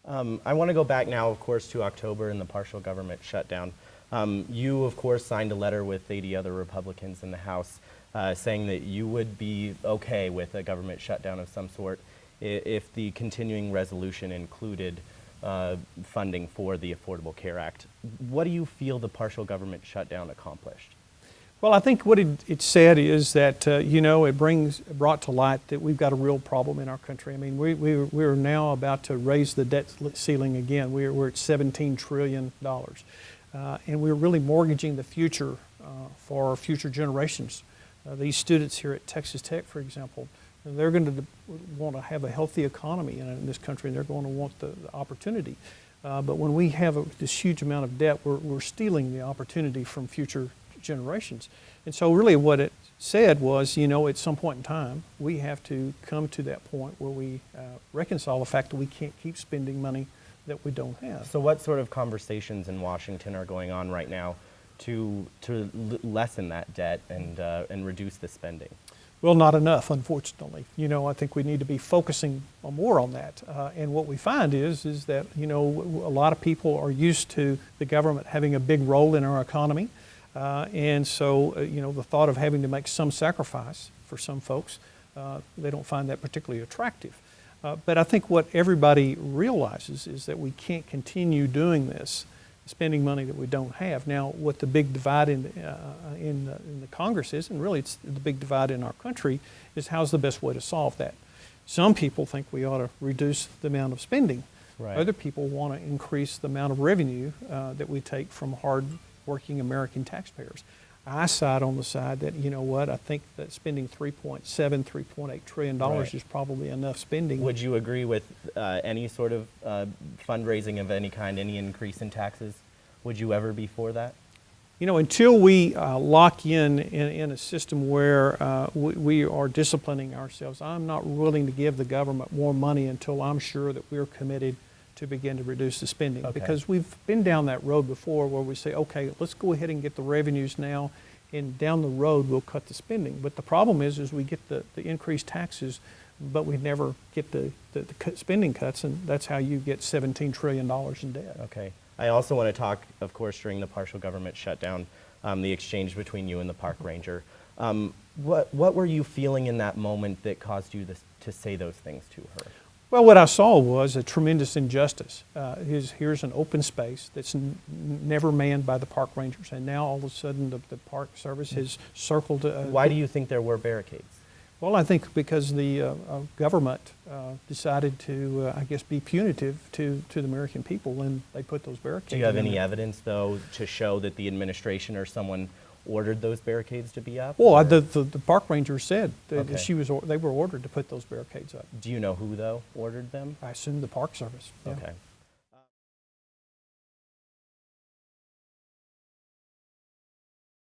I want to go back now, of course, to October and the partial government shutdown. You, of course, signed a letter with 80 other Republicans in the House saying that you would be okay with a government shutdown of some sort if the continuing resolution included funding for the Affordable Care Act. What do you feel the partial government shutdown accomplished? Well, I think what it said is that, it brought to light that we've got a real problem in our country. I mean, we're now about to raise the debt ceiling again. We're at $17 trillion. And we're really mortgaging the future for our future generations. These students here at Texas Tech, for example, they're going to want to have a healthy economy in this country, and they're going to want the opportunity. But when we have this huge amount of debt, we're stealing the opportunity from future generations. And so really what it said was, at some point in time, we have to come to that point where we reconcile the fact that we can't keep spending money that we don't have. So what sort of conversations in Washington are going on right now to lessen that debt and reduce the spending? Well, not enough, unfortunately. I think we need to be focusing more on that. And what we find is that, a lot of people are used to the government having a big role in our economy. And so, the thought of having to make some sacrifice for some folks, they don't find that particularly attractive. But I think what everybody realizes is that we can't continue doing this, spending money that we don't have. Now, what the big divide in the Congress is, and really it's the big divide in our country, is how's the best way to solve that. Some people think we ought to reduce the amount of spending. Right. Other people want to increase the amount of revenue that we take from hard-working American taxpayers. I side on the side that, I think that spending $3.8 trillion Right. is probably enough spending. Would you agree with any sort of fundraising of any kind, any increase in taxes? Would you ever be for that? Until we lock in a system where we are disciplining ourselves, I'm not willing to give the government more money until I'm sure that we're committed to begin to reduce the spending. Okay. Because we've been down that road before where we say, okay, let's go ahead and get the revenues now, and down the road we'll cut the spending. But the problem is we get the increased taxes, but we never get the spending cuts, and that's how you get $17 trillion in debt. Okay. I also want to talk, of course, during the partial government shutdown, the exchange between you and the park ranger. What were you feeling in that moment that caused you to say those things to her? Well, what I saw was a tremendous injustice. Here's an open space that's never manned by the park rangers, and now all of a sudden the Park Service has circled. Why do you think there were barricades? Well, I think because the government decided to, be punitive to the American people, and they put those barricades. Do you have any there. evidence, though, to show that the administration or someone ordered those barricades to be up? Well, the park ranger said that Okay. they were ordered to put those barricades up. Do you know who, though, ordered them? I assume the Park Service. Yeah. Okay.